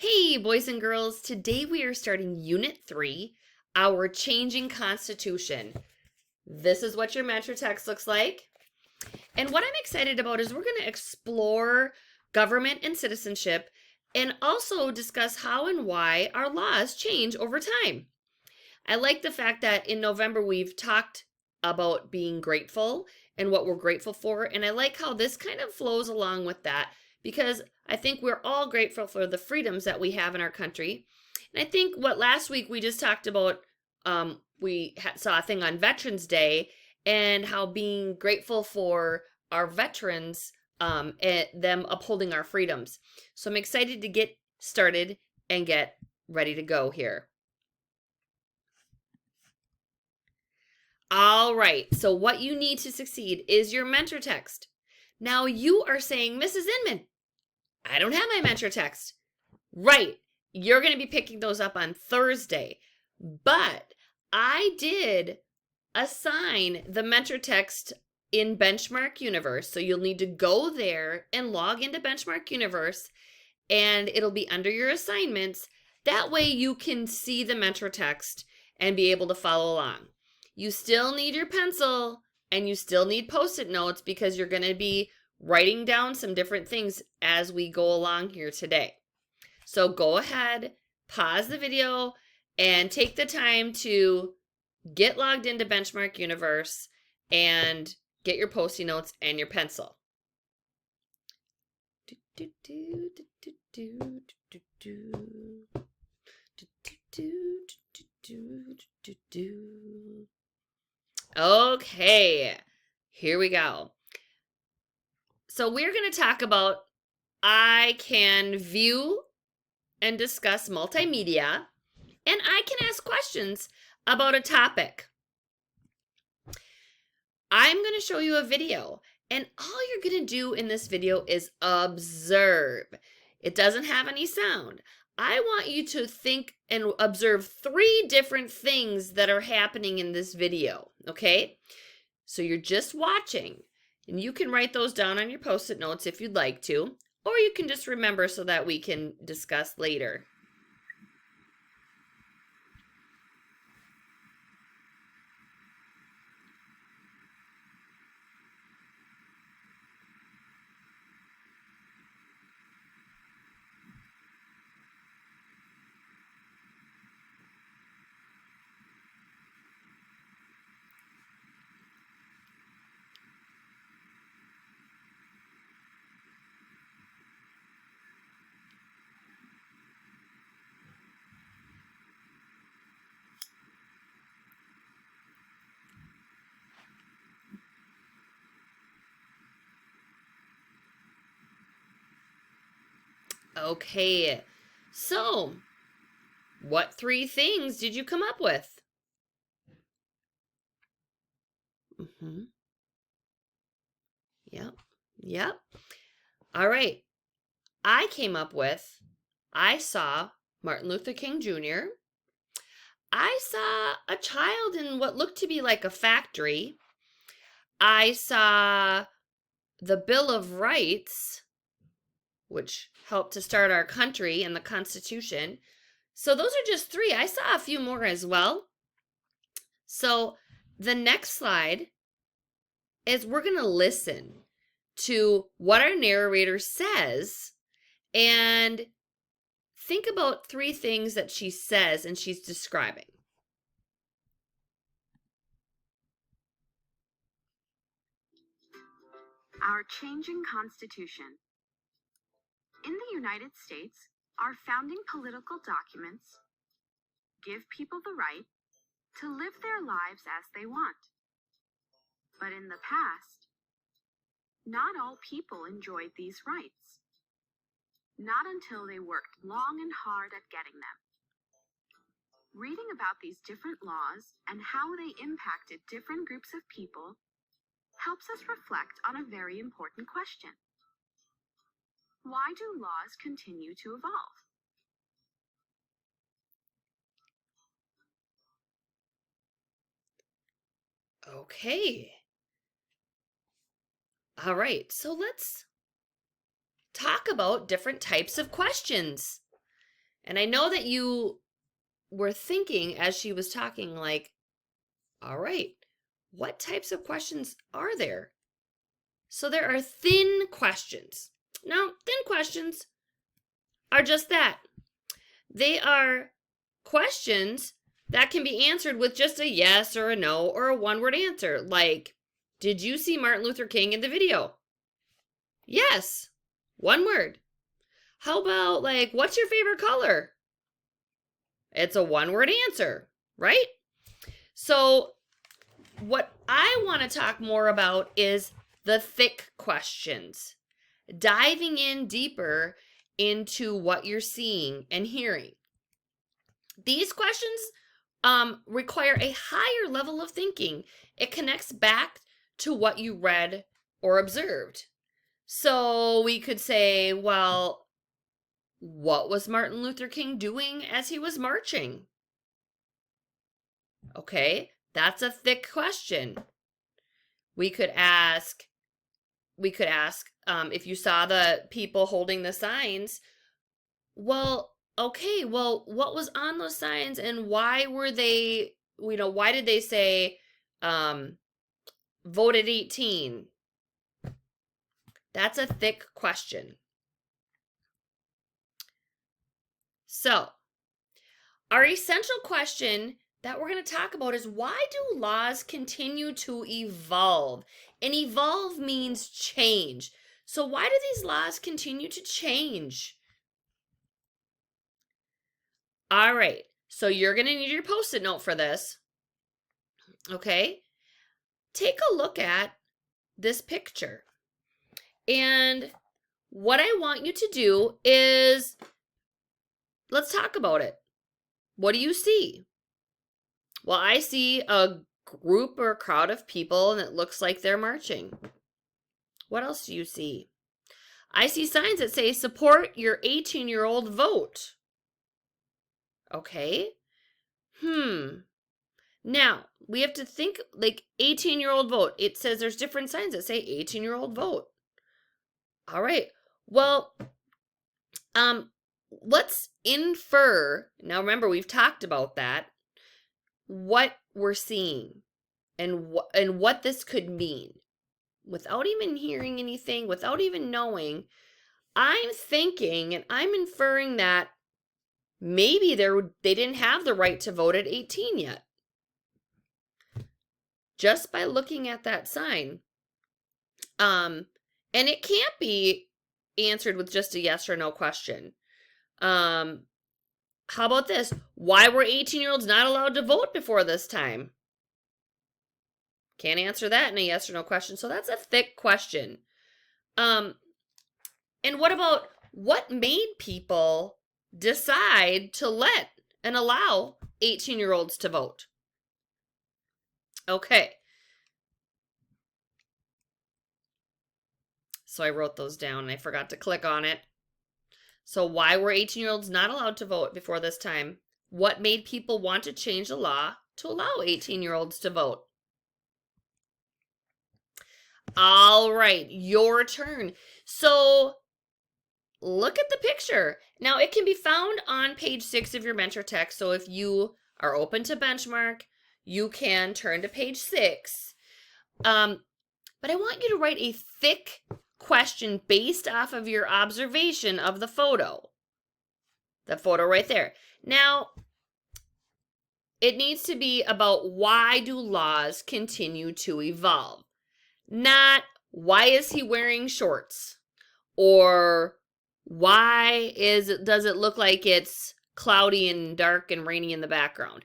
Hey, boys and girls, today we are starting Unit 3, our Changing Constitution. This is what your mentor text looks like. And what I'm excited about is we're going to explore government and citizenship and also discuss how and why our laws change over time. I like the fact that in November we've talked about being grateful and what we're grateful for, and I like how this kind of flows along with that because I think we're all grateful for the freedoms that we have in our country. And I think what last week we just talked about, we saw a thing on Veterans Day and how being grateful for our veterans and them upholding our freedoms. So I'm excited to get started and get ready to go here. All right, so what you need to succeed is your mentor text. Now you are saying, Mrs. Inman, I don't have my mentor text. Right, you're going to be picking those up on Thursday, but I did assign the mentor text in Benchmark Universe, so you'll need to go there and log into Benchmark Universe, and it'll be under your assignments. That way you can see the mentor text and be able to follow along. You still need your pencil and you still need Post-it notes because you're going to be writing down some different things as we go along here today. So go ahead, pause the video, and take the time to get logged into Benchmark Universe and get your Post-it notes and your pencil. Okay, here we go. So we're going to talk about I can view and discuss multimedia, and I can ask questions about a topic. I'm going to show you a video, and all you're going to do in this video is observe. It doesn't have any sound. I want you to think and observe 3 different things that are happening in this video, okay? So you're just watching, and you can write those down on your Post-it notes if you'd like to, or you can just remember so that we can discuss later. Okay, so what 3 things did you come up with? Yep. All right. I came up with, I saw Martin Luther King Jr. I saw a child in what looked to be like a factory. I saw the Bill of Rights, which helped to start our country and the Constitution. So those are just 3. I saw a few more as well. So the next slide is we're going to listen to what our narrator says and think about 3 things that she says and she's describing. Our changing Constitution. In the United States, our founding political documents give people the right to live their lives as they want. But in the past, not all people enjoyed these rights. Not until they worked long and hard at getting them. Reading about these different laws and how they impacted different groups of people helps us reflect on a very important question. Why do laws continue to evolve? Okay. All right, so let's talk about different types of questions. And I know that you were thinking as she was talking, like, all right, what types of questions are there? So there are thin questions. Now, thin questions are just that. They are questions that can be answered with just a yes or a no or a one-word answer. Like, did you see Martin Luther King in the video? Yes. One word. How about, like, what's your favorite color? It's a one-word answer, right? So what I want to talk more about is the thick questions, diving in deeper into what you're seeing and hearing. These questions require a higher level of thinking. It connects back to what you read or observed. So we could say, well, what was Martin Luther King doing as he was marching? Okay, that's a thick question. We could ask, if you saw the people holding the signs, well, okay, well, what was on those signs and why were they, why did they say, vote at 18? That's a thick question. So, our essential question that we're going to talk about is, why do laws continue to evolve? And evolve means change. So why do these laws continue to change? All right, so you're going to need your Post-it note for this. Okay, take a look at this picture. And what I want you to do is, let's talk about it. What do you see? Well, I see a group or a crowd of people and it looks like they're marching. What else do you see? I see signs that say support your 18-year-old vote. Okay. Now, we have to think, like, 18-year-old vote. It says there's different signs that say 18-year-old vote. All right. Well, let's infer. Now remember, we've talked about that. What we're seeing and what this could mean. Without even hearing anything, without even knowing, I'm thinking and I'm inferring that maybe they didn't have the right to vote at 18 yet. Just by looking at that sign. And it can't be answered with just a yes or no question. How about this? Why were 18-year-olds not allowed to vote before this time? Can't answer that in a yes or no question. So that's a thick question. And what about what made people decide to let and allow 18-year-olds to vote? Okay. So I wrote those down and I forgot to click on it. So why were 18-year-olds not allowed to vote before this time? What made people want to change the law to allow 18-year-olds to vote? All right, your turn. So look at the picture. Now it can be found on page 6 of your mentor text. So if you are open to benchmark, you can turn to page 6. But I want you to write a thick question based off of your observation of the photo. The photo right there. Now, it needs to be about why do laws continue to evolve? Not why is he wearing shorts? Or why does it look like it's cloudy and dark and rainy in the background?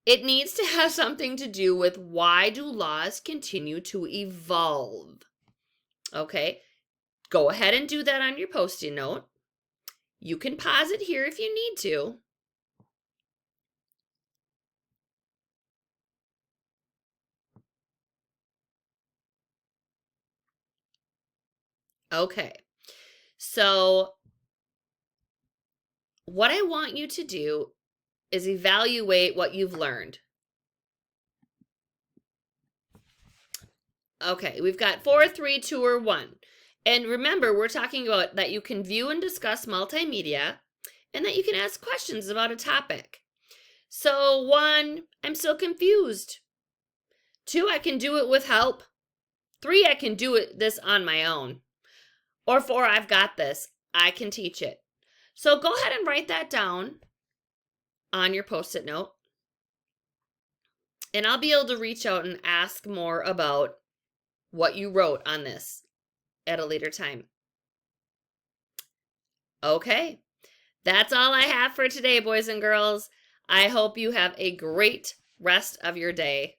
It needs to have something to do with why do laws continue to evolve? Okay, go ahead and do that on your Post-it note. You can pause it here if you need to. Okay, so what I want you to do is evaluate what you've learned. Okay, we've got 4, 3, 2, or 1. And remember, we're talking about that you can view and discuss multimedia and that you can ask questions about a topic. So 1, I'm still confused. 2, I can do it with help. 3, I can do this on my own. Or 4, I've got this. I can teach it. So go ahead and write that down on your Post-it note. And I'll be able to reach out and ask more about what you wrote on this at a later time. Okay, that's all I have for today, boys and girls. I hope you have a great rest of your day.